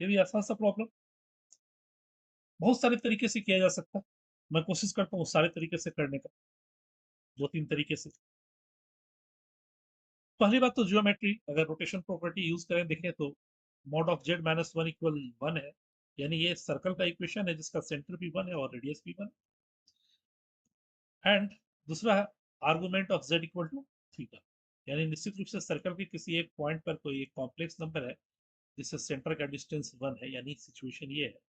ये भी आसान सा प्रॉब्लम, बहुत सारे तरीके से किया जा सकता है। मैं कोशिश करता हूँ सारे तरीके से करने का, 2-3 तरीके से। पहली बात तो ज्योमेट्री, अगर रोटेशन प्रॉपर्टी यूज करें देखें तो mod of Z minus one equal one है, यानी ये सर्कल का इक्वेशन है जिसका सेंटर भी वन है और रेडियस भी वन। एंड दूसरा है argument of Z equal to theta, यानी निश्चित रूप से सर्कल के किसी एक पॉइंट पर कोई एक कॉम्प्लेक्स नंबर है जिससे सेंटर का डिस्टेंस वन है, यानी सिचुएशन ये है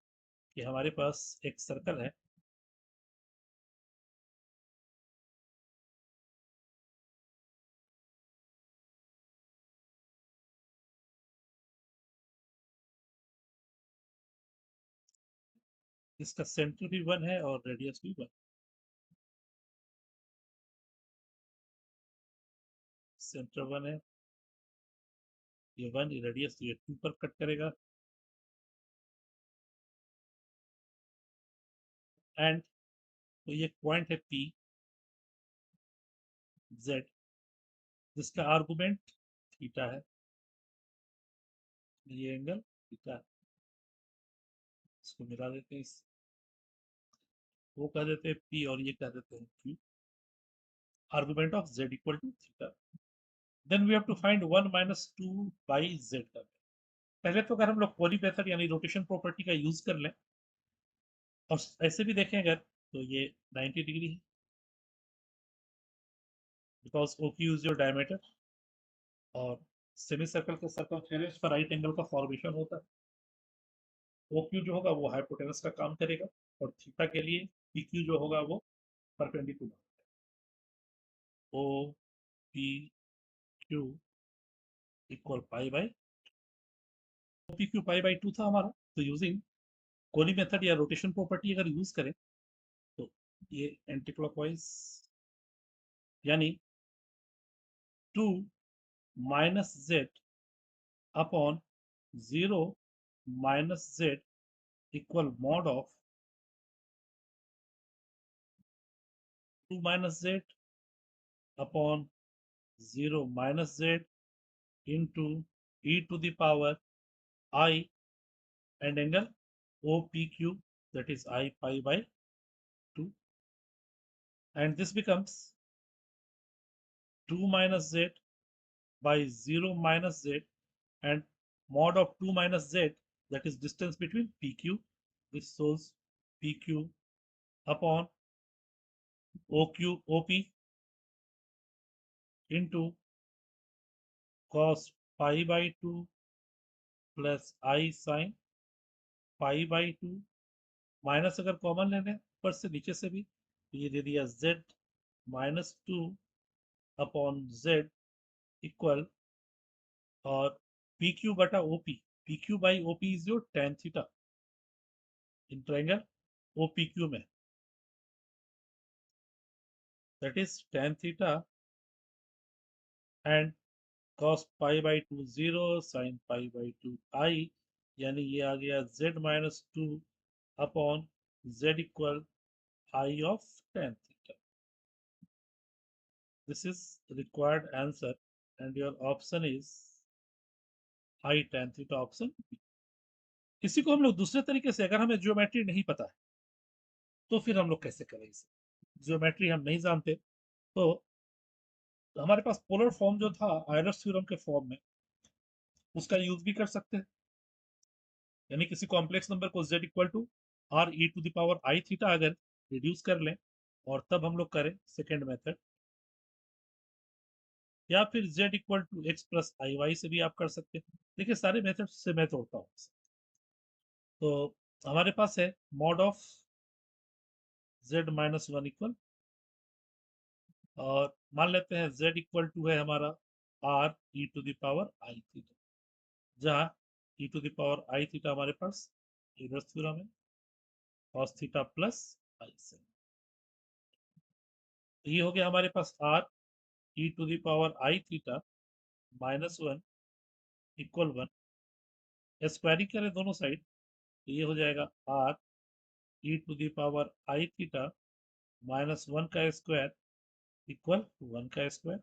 कि हमारे पास एक सर्कल है जिसका सेंटर भी वन है और रेडियस भी वन। सेंटर वन है, ये वन, रेडियस ये टू पर कट करेगा, एंड तो ये पॉइंट है पी जेड जिसका आर्गुमेंट थीटा है, ये एंगल थीटा है। इसको मिला देते हैं, वो कह देते हैं पी और ये कह देते हैं Q. Argument of z equal to theta, then we have to find 1 minus 2 by z का। पहले तो अगर हम लोग कोली मेथड यानी रोटेशन प्रॉपर्टी का यूज कर लें और ऐसे भी देखें अगर, तो ये 90 डिग्री है, because O Q is your diameter और सेमी सर्कल के सर्कमफेरेंस पर राइट एंगल का फॉर्मेशन होता है। ओ क्यू जो होगा वो हाइपोटेनस का काम करेगा और थीटा के लिए पी क्यू जो होगा वो perpendicular. O P Q equal pi by, P Q pi by two था हमारा। तो यूजिंग कोली मेथड या रोटेशन प्रॉपर्टी अगर यूज करें तो ये एंटी क्लॉकवाइज, यानी 2 minus Z upon 0 minus Z equal mod of 2 minus Z upon 0 minus Z into e to the power I and angle OPQ, that is I pi by 2, and this becomes 2 minus z by 0 minus z and mod of 2 minus z, that is distance between PQ, this shows PQ upon OQ OP into cos pi by 2 plus I sin pi by 2, minus अगर common लेने ऊपर से नीचे से भी तो ये दे दिया z minus two upon z equal, और पी क्यू बटा OP, P Q by OP is your tan theta in triangle O P Q में, that is tan theta and cos pi by two zero sine pi by two i, यानी ये आ गया z minus two upon z equal i of tan theta. This is required answer and your option is i tan theta, option. इसी को हम लोग दूसरे तरीके से, अगर हमें ज्योमेट्री नहीं पता है तो फिर हम लोग कैसे करें इसे, ज्योमेट्री हम नहीं जानते तो हमारे पास पोलर फॉर्म जो था आयलर्स थ्योरम के फॉर्म में, उसका यूज भी कर सकते हैं। यानी किसी कॉम्प्लेक्स नंबर को z equal to R E to the power I theta अगर रिड्यूस कर लें और तब हम लोग करें सेकेंड मेथड, या फिर z equal to X plus I Y से भी आप कर सकते हैं। देखिए सारे मेथड से मैं तोड़ता हूँ, तो हमारे पास है mod of z minus one equal, और मान लेते हैं z इक्वल टू है हमारा r E to the power I theta, जहाँ e to the power I theta हमारे पास यूलर्स थ्योरम है cos थीटा प्लस आई से। तो ये हो गया हमारे पास r E to the power I theta minus one equal one, squaring करें दोनों साइड तो ये हो जाएगा r E to the power I theta minus one का स्क्वायर इक्वल वन का square.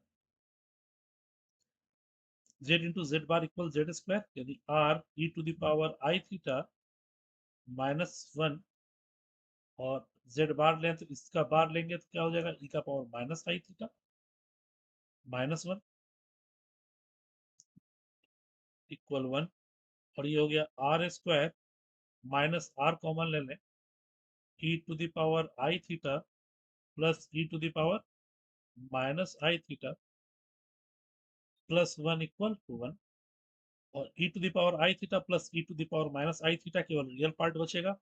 z into z bar equal z square, यानी r e to the power I theta -1, और z बार लें तो इसका बार लेंगे तो क्या हो जाएगा, e का पावर -I थीटा -1 इक्वल 1, और ये हो गया r square minus r common ले लें, e to the power I theta plus e to the power -I theta plus 1 equal to 1, और e to the power I theta plus e to the power -I theta केवल real part बचेगा,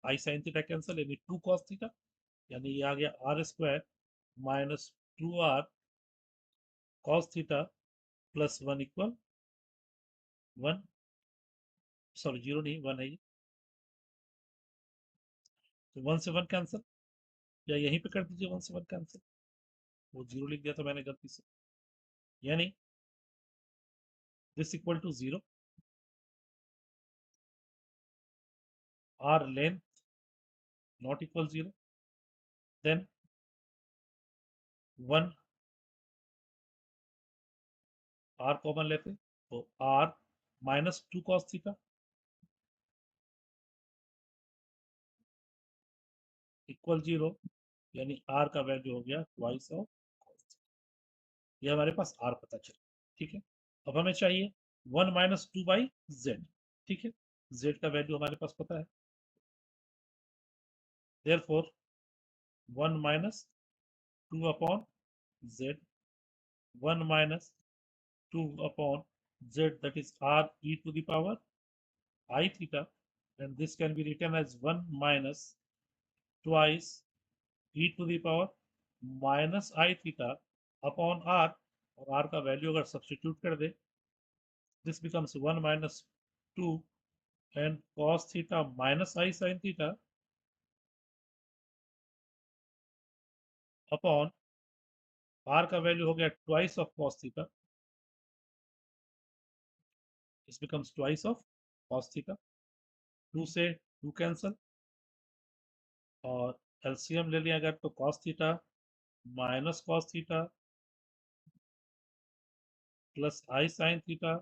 I sine theta cancel, यानी 2 cos theta, यानी ये आ गया r square minus 2r cos theta plus 1 equal 1, sorry 0 नहीं 1 है ये, तो 1 से 1 कैंसिल, या यहीं पे कर दीजिए 1 से 1 कैंसिल, वो 0 लिख दिया था मैंने गलती से, यानी दिस equal to 0, r length not equal 0, then 1 r common लेते तो r minus 2 cos theta equal 0, यानी r का वैल्यू हो गया ट्वाइस ऑफ cos थीटा, ये हमारे पास r पता चला, ठीक है। अब हमें चाहिए 1 माइनस 2 बाई जेड, ठीक है, z का वैल्यू हमारे पास पता है, therefore 1 minus 2 upon z, 1 minus 2 upon z, that is r e to the power I theta, and this can be written as 1 minus twice e to the power minus I theta upon r, और r का value अगर substitute कर दे, this becomes 1 minus 2 and cos theta minus I sin theta upon r का value हो गया twice of cos theta, this becomes twice of cos theta, 2 से 2 cancel, और LCM ले लिया अगर तो cos theta minus cos theta plus I sin theta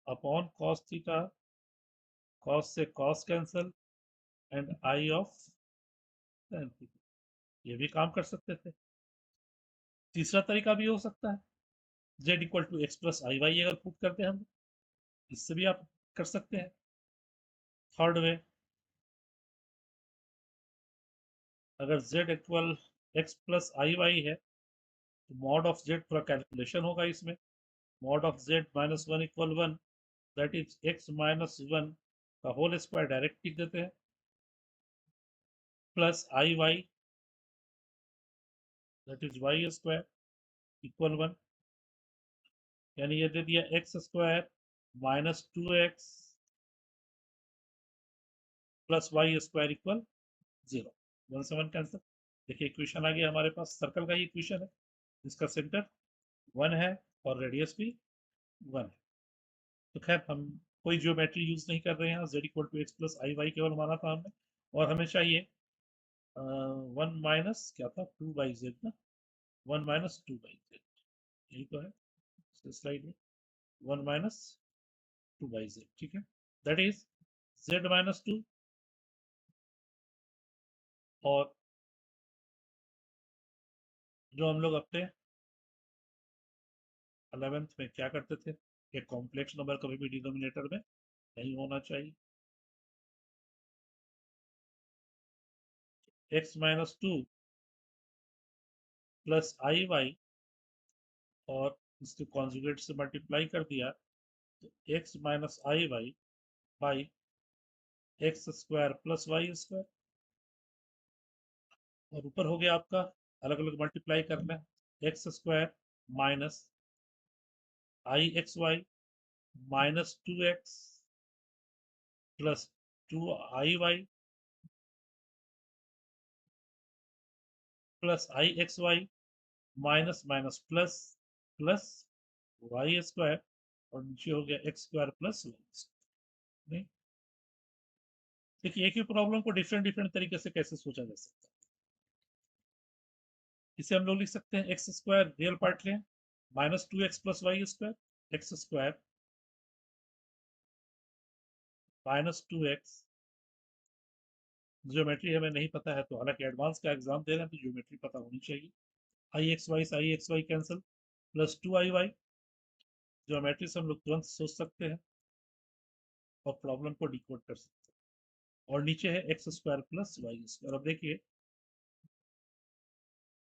upon cos theta, cos से cos cancel and I of sin theta, ये भी काम कर सकते थे। तीसरा तरीका भी हो सकता है, z equal to X plus I Y अगर पुट करते हैं हम, इससे भी आप कर सकते हैं। थर्ड वे, अगर z equal X plus I Y है तो मॉड ऑफ z थोड़ा कैलकुलेशन होगा इसमें, mod of z minus 1 equal 1, that is x minus 1 का होल स्क्वायर डायरेक्ट लिख देते हैं, plus I Y that is Y square equal 1, यानी ये दे दिया X square minus 2x plus Y square equal 0, 1 से 1 कैंसिल। देखिए इक्वेशन आ गया हमारे पास, सर्कल का ही इक्वेशन है, इसका सेंटर 1 है और रेडियस भी 1 है। तो खैर हम कोई ज्योमेट्री यूज नहीं कर रहे हैं, z equal to X plus I Y केवल माना था हमने, और हमें चाहिए 1 माइनस क्या था 2 बाई जेड ना, 1 माइनस 2 बाई जेड, यही तो है स्लाइड में, 1 माइनस 2 बाई जेड, ठीक है, दैट इज z माइनस 2, और जो हम लोग अपने 11th में क्या करते थे, एक कॉम्प्लेक्स नंबर कभी भी डिनोमिनेटर में नहीं होना चाहिए, x minus 2 plus I Y, और इसके कॉन्जुगेट से मल्टीप्लाई कर दिया तो x minus I Y by X square plus Y square, और ऊपर हो गया आपका अलग अलग मल्टीप्लाई करना है, x square minus i x y minus 2x plus 2 i y plus i x y minus minus plus plus Y square, और नीचे हो गया एक्स स्क्वायर प्लस वाई। नहीं, देखिए एक ही प्रॉब्लम को डिफरेंट डिफरेंट तरीके से कैसे सोचा जा सकता है, इसे हम लोग लिख सकते हैं एक्स स्क्वायर रियल पार्ट लें minus 2x plus Y square, X square -2x geometry हमें नहीं पता है, तो हालांकि एडवांस का एग्जाम दे रहे हैं तो ज्योमेट्री पता होनी चाहिए। I x y cancel, plus 2 i y। Geometry से हम लोग तुरंत सोच सकते हैं और प्रॉब्लम को डिकोड कर सकते हैं। और नीचे है x square plus Y square. अब देखिए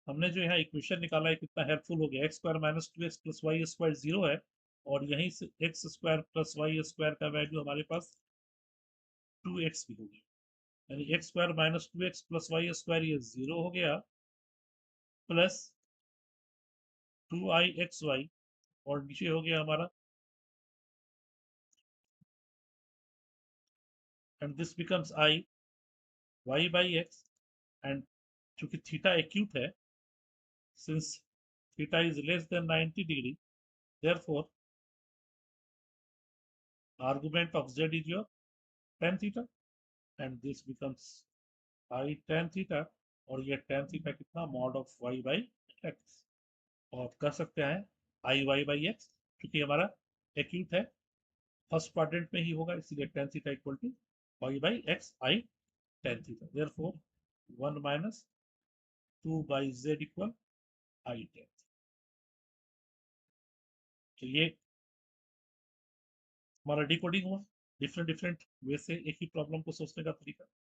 हमने जो यहाँ इक्वेशन निकाला है कितना हेल्पफुल हो गया। X square minus 2x plus Y square 0 है, और यहीं से X square plus Y square का वैल्यू हमारे पास 2x भी हो गया, यानी X square minus 2x plus Y square ये 0 हो गया, प्लस 2i(xy), और नीचे हो गया हमारा, and this becomes i y by x। And चूंकि थीटा एक्यूट है, since theta is less than 90 degree, therefore argument of z is your tan theta, and this becomes i tan theta, और ये tan theta कितना, mod of y by x। और कर सकते हैं i y by x, क्योंकि हमारा acute है, फर्स्ट क्वाड्रेंट में ही होगा, इसलिए tan theta equal to y by x i tan theta। therefore 1 minus 2 by z equal i tan। तो ये हमारा डिकोडिंग हुआ, डिफरेंट डिफरेंट वे से एक ही प्रॉब्लम को सोचने का तरीका।